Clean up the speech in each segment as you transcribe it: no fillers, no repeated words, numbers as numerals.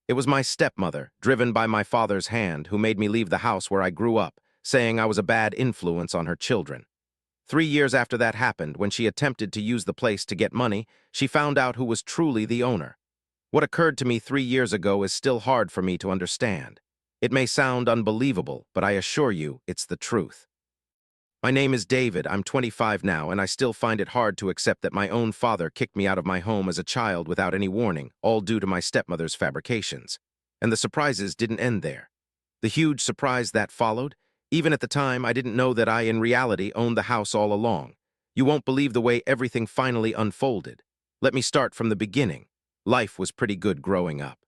It was my stepmother, driven by my father's hand, who made me leave the house where I grew up, saying I was a bad influence on her children. 3 years after that happened, when she attempted to use the place to get money, she found out who was truly the owner. What occurred to me 3 years ago is still hard for me to understand. It may sound unbelievable, but I assure you, it's the truth. My name is David, I'm 25 now, and I still find it hard to accept that my own father kicked me out of my home as a child without any warning, all due to my stepmother's fabrications. And the surprises didn't end there. The huge surprise that followed, even at the time, I didn't know that I, in reality, owned the house all along. You won't believe the way everything finally unfolded. Let me start from the beginning. Life was pretty good growing up.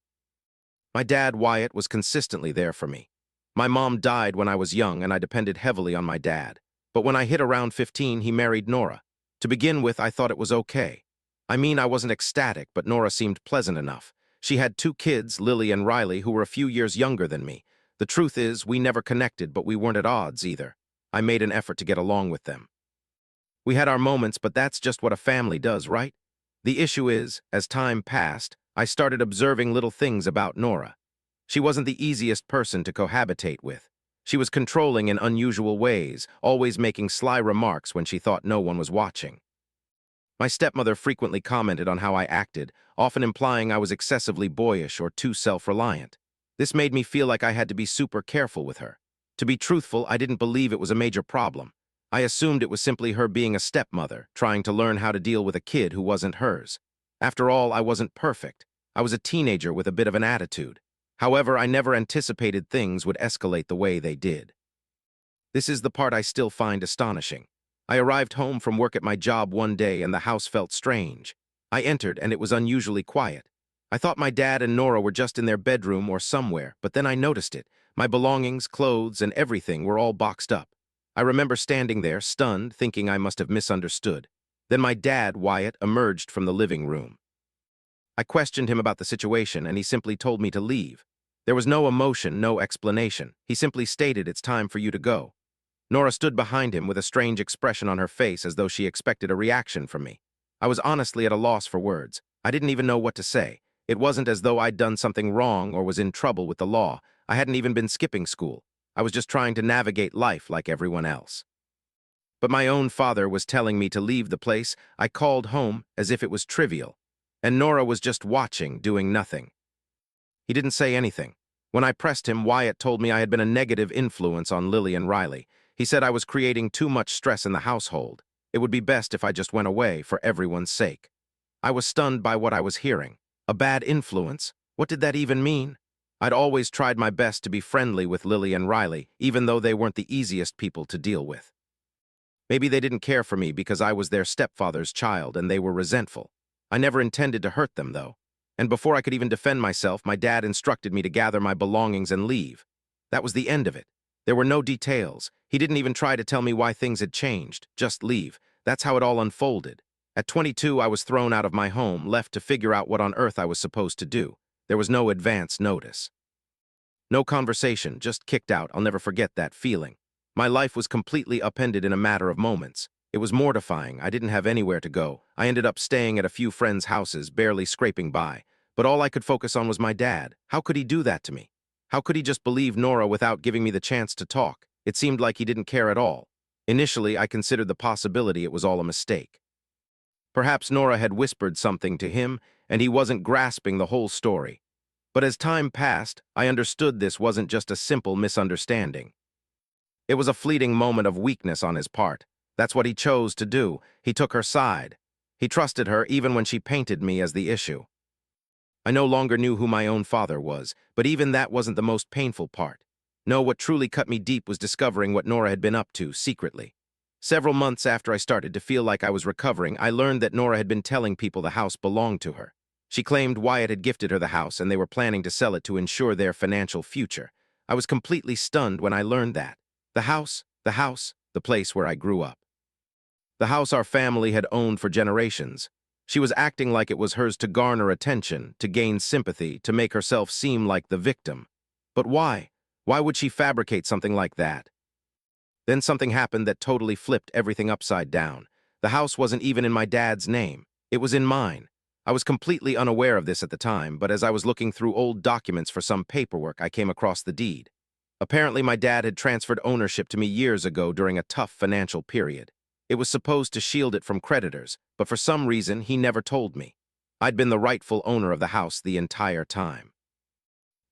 My dad, Wyatt, was consistently there for me. My mom died when I was young, and I depended heavily on my dad. But when I hit around 15, he married Nora. To begin with, I thought it was okay. I mean, I wasn't ecstatic, but Nora seemed pleasant enough. She had 2 kids, Lily and Riley, who were a few years younger than me. The truth is, we never connected, but we weren't at odds either. I made an effort to get along with them. We had our moments, but that's just what a family does, right? The issue is, as time passed, I started observing little things about Nora. She wasn't the easiest person to cohabitate with. She was controlling in unusual ways, always making sly remarks when she thought no one was watching. My stepmother frequently commented on how I acted, often implying I was excessively boyish or too self-reliant. This made me feel like I had to be super careful with her. To be truthful, I didn't believe it was a major problem. I assumed it was simply her being a stepmother, trying to learn how to deal with a kid who wasn't hers. After all, I wasn't perfect. I was a teenager with a bit of an attitude. However, I never anticipated things would escalate the way they did. This is the part I still find astonishing. I arrived home from work at my job one day and the house felt strange. I entered and it was unusually quiet. I thought my dad and Nora were just in their bedroom or somewhere, but then I noticed it. My belongings, clothes, and everything were all boxed up. I remember standing there, stunned, thinking I must have misunderstood. Then my dad, Wyatt, emerged from the living room. I questioned him about the situation and he simply told me to leave. There was no emotion, no explanation. He simply stated, "It's time for you to go." Nora stood behind him with a strange expression on her face as though she expected a reaction from me. I was honestly at a loss for words. I didn't even know what to say. It wasn't as though I'd done something wrong or was in trouble with the law. I hadn't even been skipping school. I was just trying to navigate life like everyone else. But my own father was telling me to leave the place. I called home as if it was trivial. And Nora was just watching, doing nothing. He didn't say anything. When I pressed him, Wyatt told me I had been a negative influence on Lily and Riley. He said I was creating too much stress in the household. It would be best if I just went away for everyone's sake. I was stunned by what I was hearing. A bad influence? What did that even mean? I'd always tried my best to be friendly with Lily and Riley, even though they weren't the easiest people to deal with. Maybe they didn't care for me because I was their stepfather's child and they were resentful. I never intended to hurt them, though. And before I could even defend myself, my dad instructed me to gather my belongings and leave. That was the end of it. There were no details. He didn't even try to tell me why things had changed. Just leave. That's how it all unfolded. At 22, I was thrown out of my home, left to figure out what on earth I was supposed to do. There was no advance notice. No conversation, just kicked out. I'll never forget that feeling. My life was completely upended in a matter of moments. It was mortifying. I didn't have anywhere to go. I ended up staying at a few friends' houses, barely scraping by. But all I could focus on was my dad. How could he do that to me? How could he just believe Nora without giving me the chance to talk? It seemed like he didn't care at all. Initially, I considered the possibility it was all a mistake. Perhaps Nora had whispered something to him, and he wasn't grasping the whole story. But as time passed, I understood this wasn't just a simple misunderstanding. It was a fleeting moment of weakness on his part. That's what he chose to do. He took her side. He trusted her even when she painted me as the issue. I no longer knew who my own father was, but even that wasn't the most painful part. No, what truly cut me deep was discovering what Nora had been up to secretly. Several months after I started to feel like I was recovering, I learned that Nora had been telling people the house belonged to her. She claimed Wyatt had gifted her the house and they were planning to sell it to ensure their financial future. I was completely stunned when I learned that. The house, the place where I grew up. The house our family had owned for generations. She was acting like it was hers to garner attention, to gain sympathy, to make herself seem like the victim. But why? Why would she fabricate something like that? Then something happened that totally flipped everything upside down. The house wasn't even in my dad's name. It was in mine. I was completely unaware of this at the time, but as I was looking through old documents for some paperwork, I came across the deed. Apparently, my dad had transferred ownership to me years ago during a tough financial period. It was supposed to shield it from creditors, but for some reason, he never told me. I'd been the rightful owner of the house the entire time.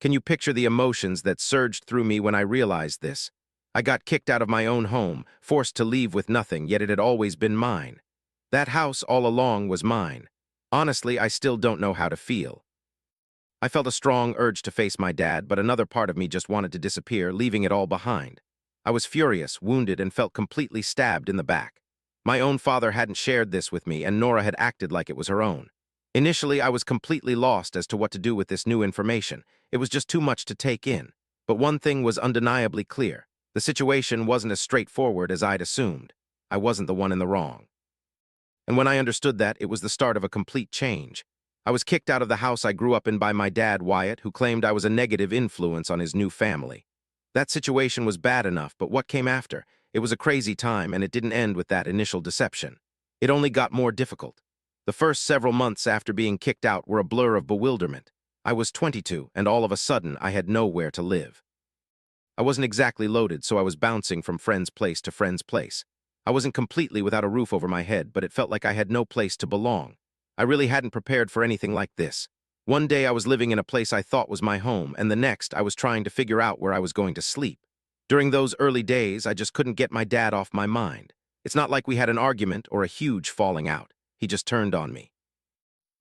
Can you picture the emotions that surged through me when I realized this? I got kicked out of my own home, forced to leave with nothing, yet it had always been mine. That house all along was mine. Honestly, I still don't know how to feel. I felt a strong urge to face my dad, but another part of me just wanted to disappear, leaving it all behind. I was furious, wounded, and felt completely stabbed in the back. My own father hadn't shared this with me, and Nora had acted like it was her own. Initially, I was completely lost as to what to do with this new information. It was just too much to take in. But one thing was undeniably clear. The situation wasn't as straightforward as I'd assumed. I wasn't the one in the wrong. And when I understood that, it was the start of a complete change. I was kicked out of the house I grew up in by my dad, Wyatt, who claimed I was a negative influence on his new family. That situation was bad enough, but what came after? It was a crazy time, and it didn't end with that initial deception. It only got more difficult. The first several months after being kicked out were a blur of bewilderment. I was 22, and all of a sudden, I had nowhere to live. I wasn't exactly loaded, so I was bouncing from friend's place to friend's place. I wasn't completely without a roof over my head, but it felt like I had no place to belong. I really hadn't prepared for anything like this. One day I was living in a place I thought was my home, and the next I was trying to figure out where I was going to sleep. During those early days, I just couldn't get my dad off my mind. It's not like we had an argument or a huge falling out. He just turned on me.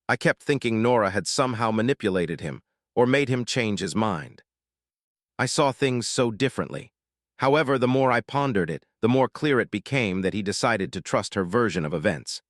I kept thinking Nora had somehow manipulated him or made him change his mind. I saw things so differently. However, the more I pondered it, the more clear it became that he decided to trust her version of events.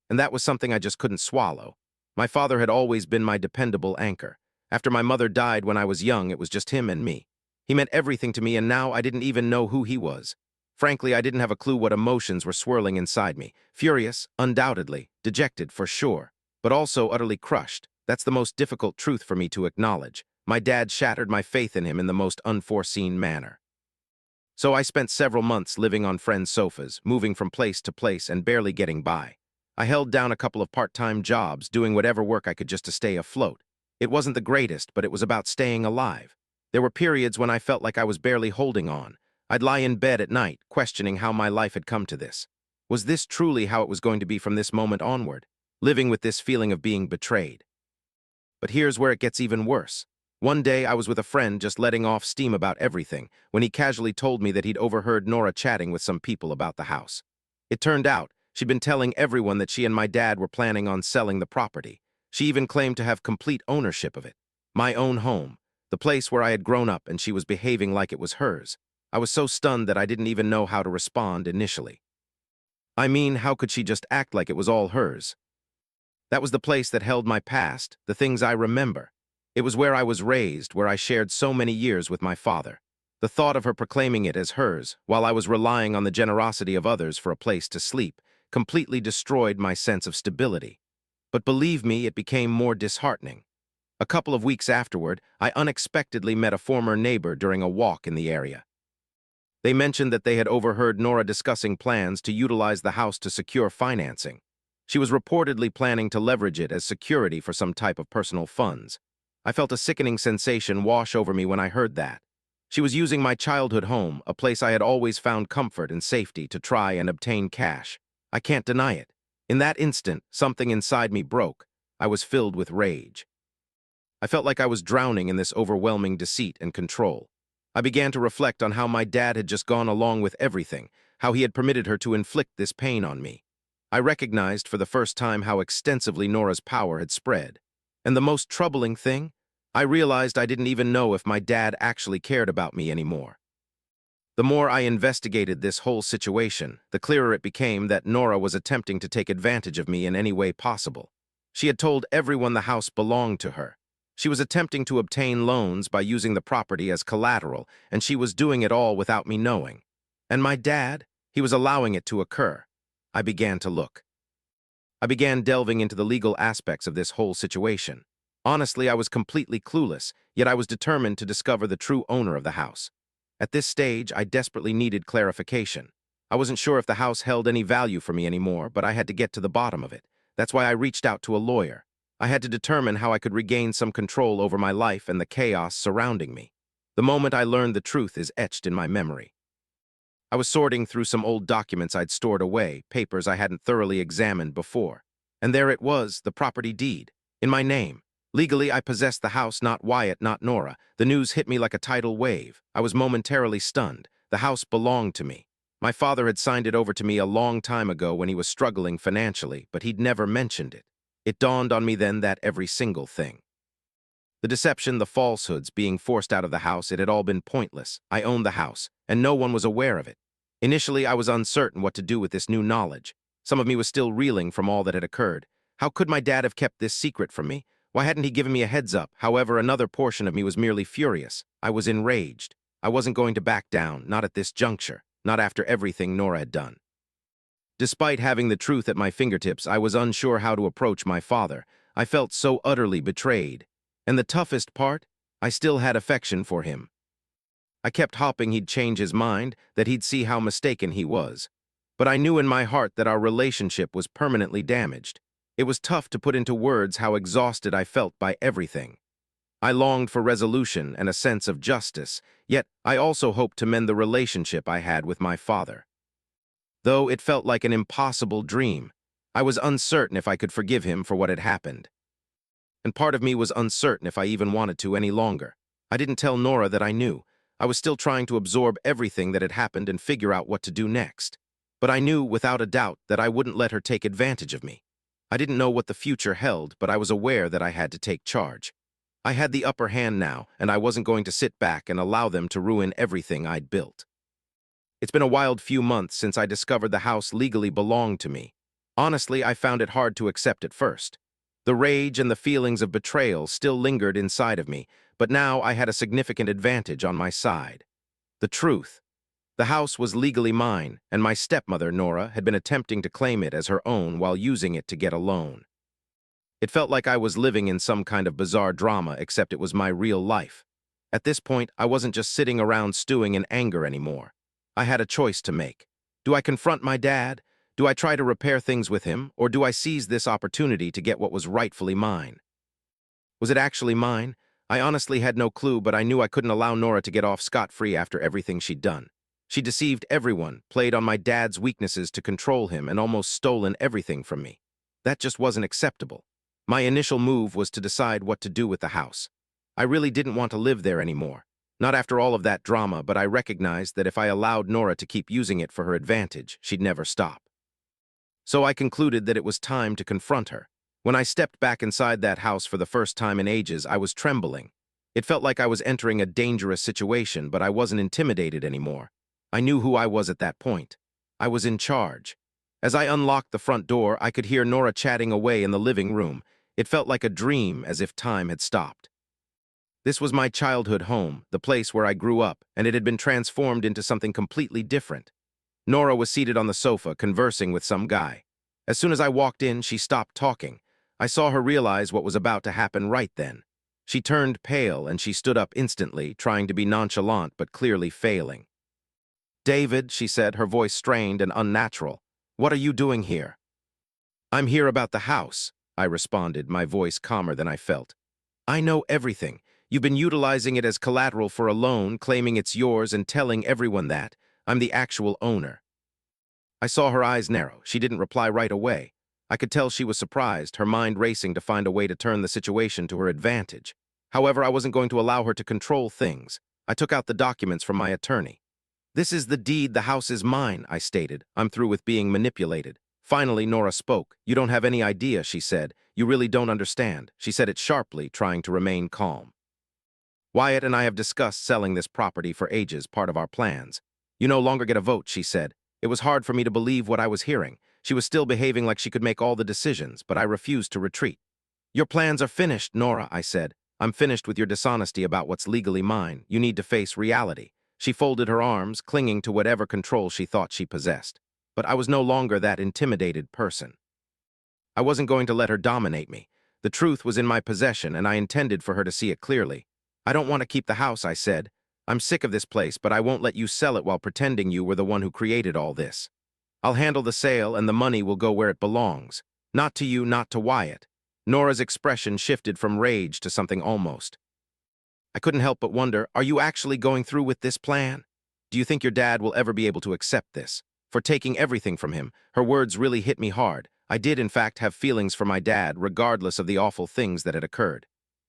And that was something I just couldn't swallow. My father had always been my dependable anchor. After my mother died when I was young, it was just him and me. He meant everything to me, and now I didn't even know who he was. Frankly, I didn't have a clue what emotions were swirling inside me. Furious, undoubtedly. Dejected, for sure. But also utterly crushed. That's the most difficult truth for me to acknowledge. My dad shattered my faith in him in the most unforeseen manner. So I spent several months living on friends' sofas, moving from place to place and barely getting by. I held down a couple of part-time jobs, doing whatever work I could just to stay afloat. It wasn't the greatest, but it was about staying alive. There were periods when I felt like I was barely holding on. I'd lie in bed at night, questioning how my life had come to this. Was this truly how it was going to be from this moment onward? Living with this feeling of being betrayed. But here's where it gets even worse. One day I was with a friend just letting off steam about everything when he casually told me that he'd overheard Nora chatting with some people about the house. It turned out she'd been telling everyone that she and my dad were planning on selling the property. She even claimed to have complete ownership of it. My own home, the place where I had grown up, and she was behaving like it was hers. I was so stunned that I didn't even know how to respond initially. I mean, how could she just act like it was all hers? That was the place that held my past, the things I remember. It was where I was raised, where I shared so many years with my father. The thought of her proclaiming it as hers, while I was relying on the generosity of others for a place to sleep, completely destroyed my sense of stability. But believe me, it became more disheartening. A couple of weeks afterward, I unexpectedly met a former neighbor during a walk in the area. They mentioned that they had overheard Nora discussing plans to utilize the house to secure financing. She was reportedly planning to leverage it as security for some type of personal funds. I felt a sickening sensation wash over me when I heard that. She was using my childhood home, a place I had always found comfort and safety, to try and obtain cash. I can't deny it. In that instant, something inside me broke. I was filled with rage. I felt like I was drowning in this overwhelming deceit and control. I began to reflect on how my dad had just gone along with everything, how he had permitted her to inflict this pain on me. I recognized for the first time how extensively Nora's power had spread. And the most troubling thing? I realized I didn't even know if my dad actually cared about me anymore. The more I investigated this whole situation, the clearer it became that Nora was attempting to take advantage of me in any way possible. She had told everyone the house belonged to her. She was attempting to obtain loans by using the property as collateral, and she was doing it all without me knowing. And my dad? He was allowing it to occur. I began to look. I began delving into the legal aspects of this whole situation. Honestly, I was completely clueless, yet I was determined to discover the true owner of the house. At this stage, I desperately needed clarification. I wasn't sure if the house held any value for me anymore, but I had to get to the bottom of it. That's why I reached out to a lawyer. I had to determine how I could regain some control over my life and the chaos surrounding me. The moment I learned the truth is etched in my memory. I was sorting through some old documents I'd stored away, papers I hadn't thoroughly examined before. And there it was, the property deed, in my name. Legally, I possessed the house, not Wyatt, not Nora. The news hit me like a tidal wave. I was momentarily stunned. The house belonged to me. My father had signed it over to me a long time ago when he was struggling financially, but he'd never mentioned it. It dawned on me then that every single thing. The deception, the falsehoods, being forced out of the house, it had all been pointless. I owned the house, and no one was aware of it. Initially, I was uncertain what to do with this new knowledge. Some of me was still reeling from all that had occurred. How could my dad have kept this secret from me? Why hadn't he given me a heads up? However, another portion of me was merely furious. I was enraged. I wasn't going to back down, not at this juncture, not after everything Nora had done. Despite having the truth at my fingertips, I was unsure how to approach my father. I felt so utterly betrayed. And the toughest part, I still had affection for him. I kept hoping he'd change his mind, that he'd see how mistaken he was. But I knew in my heart that our relationship was permanently damaged. It was tough to put into words how exhausted I felt by everything. I longed for resolution and a sense of justice, yet I also hoped to mend the relationship I had with my father. Though it felt like an impossible dream, I was uncertain if I could forgive him for what had happened. And part of me was uncertain if I even wanted to any longer. I didn't tell Nora that I knew. I was still trying to absorb everything that had happened and figure out what to do next. But I knew, without a doubt, that I wouldn't let her take advantage of me. I didn't know what the future held, but I was aware that I had to take charge. I had the upper hand now, and I wasn't going to sit back and allow them to ruin everything I'd built. It's been a wild few months since I discovered the house legally belonged to me. Honestly, I found it hard to accept at first. The rage and the feelings of betrayal still lingered inside of me, but now I had a significant advantage on my side. The truth. The house was legally mine, and my stepmother, Nora, had been attempting to claim it as her own while using it to get a loan. It felt like I was living in some kind of bizarre drama, except it was my real life. At this point, I wasn't just sitting around stewing in anger anymore. I had a choice to make. Do I confront my dad? Do I try to repair things with him, or do I seize this opportunity to get what was rightfully mine? Was it actually mine? I honestly had no clue, but I knew I couldn't allow Nora to get off scot-free after everything she'd done. She deceived everyone, played on my dad's weaknesses to control him, and almost stolen everything from me. That just wasn't acceptable. My initial move was to decide what to do with the house. I really didn't want to live there anymore. Not after all of that drama, but I recognized that if I allowed Nora to keep using it for her advantage, she'd never stop. So I concluded that it was time to confront her. When I stepped back inside that house for the first time in ages, I was trembling. It felt like I was entering a dangerous situation, but I wasn't intimidated anymore. I knew who I was at that point. I was in charge. As I unlocked the front door, I could hear Nora chatting away in the living room. It felt like a dream, as if time had stopped. This was my childhood home, the place where I grew up, and it had been transformed into something completely different. Nora was seated on the sofa, conversing with some guy. As soon as I walked in, she stopped talking. I saw her realize what was about to happen right then. She turned pale, and she stood up instantly, trying to be nonchalant but clearly failing. "David," she said, her voice strained and unnatural, "what are you doing here?" "I'm here about the house," I responded, my voice calmer than I felt. "I know everything. You've been utilizing it as collateral for a loan, claiming it's yours and telling everyone that. I'm the actual owner." I saw her eyes narrow. She didn't reply right away. I could tell she was surprised, her mind racing to find a way to turn the situation to her advantage. However, I wasn't going to allow her to control things. I took out the documents from my attorney. "This is the deed, the house is mine," I stated. "I'm through with being manipulated." Finally, Nora spoke. "You don't have any idea," she said. "You really don't understand." She said it sharply, trying to remain calm. "Wyatt and I have discussed selling this property for ages, part of our plans. You no longer get a vote," she said. It was hard for me to believe what I was hearing. She was still behaving like she could make all the decisions, but I refused to retreat. "Your plans are finished, Nora," I said. "I'm finished with your dishonesty about what's legally mine. You need to face reality." She folded her arms, clinging to whatever control she thought she possessed. But I was no longer that intimidated person. I wasn't going to let her dominate me. The truth was in my possession, and I intended for her to see it clearly. "I don't want to keep the house," I said. "I'm sick of this place, but I won't let you sell it while pretending you were the one who created all this. I'll handle the sale, and the money will go where it belongs." Not to you, not to Wyatt. Nora's expression shifted from rage to something almost. I couldn't help but wonder, are you actually going through with this plan? Do you think your dad will ever be able to accept this? For taking everything from him, her words really hit me hard. I did, in fact, have feelings for my dad, regardless of the awful things that had occurred.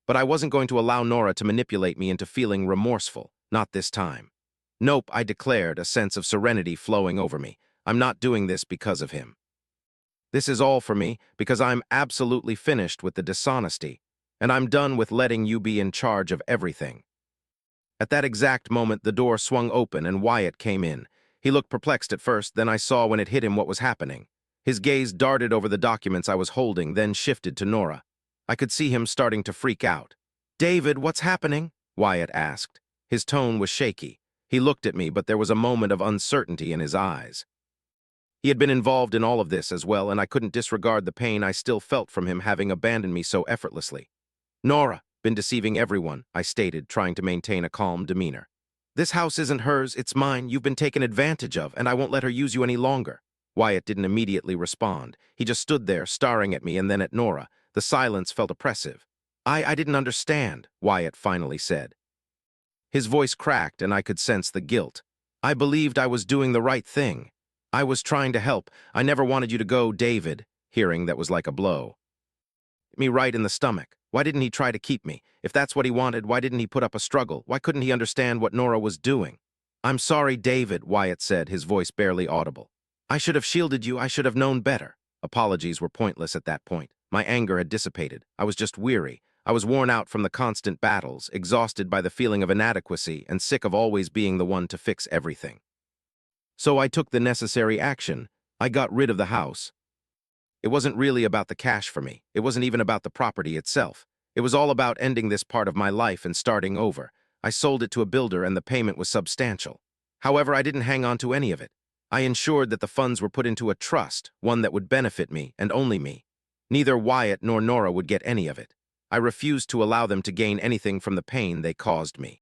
But I wasn't going to allow Nora to manipulate me into feeling remorseful, not this time. Nope, I declared, a sense of serenity flowing over me. I'm not doing this because of him. This is all for me because I'm absolutely finished with the dishonesty, and I'm done with letting you be in charge of everything. At that exact moment, the door swung open and Wyatt came in. He looked perplexed at first, then I saw when it hit him what was happening. His gaze darted over the documents I was holding, then shifted to Nora. I could see him starting to freak out. "David, what's happening?" Wyatt asked. His tone was shaky. He looked at me, but there was a moment of uncertainty in his eyes. He had been involved in all of this as well, and I couldn't disregard the pain I still felt from him having abandoned me so effortlessly. "Nora, been deceiving everyone," I stated, trying to maintain a calm demeanor. "This house isn't hers, it's mine. You've been taken advantage of, and I won't let her use you any longer." Wyatt didn't immediately respond. He just stood there, staring at me and then at Nora. The silence felt oppressive. I didn't understand," Wyatt finally said. His voice cracked, and I could sense the guilt. "I believed I was doing the right thing. I was trying to help. I never wanted you to go, David." Hearing that was like a blow. Hit me right in the stomach. Why didn't he try to keep me? If that's what he wanted, why didn't he put up a struggle? Why couldn't he understand what Nora was doing? "I'm sorry, David," Wyatt said, his voice barely audible. "I should have shielded you. I should have known better." Apologies were pointless at that point. My anger had dissipated. I was just weary. I was worn out from the constant battles, exhausted by the feeling of inadequacy, and sick of always being the one to fix everything. So I took the necessary action. I got rid of the house. It wasn't really about the cash for me. It wasn't even about the property itself. It was all about ending this part of my life and starting over. I sold it to a builder and the payment was substantial. However, I didn't hang on to any of it. I ensured that the funds were put into a trust, one that would benefit me and only me. Neither Wyatt nor Nora would get any of it. I refused to allow them to gain anything from the pain they caused me.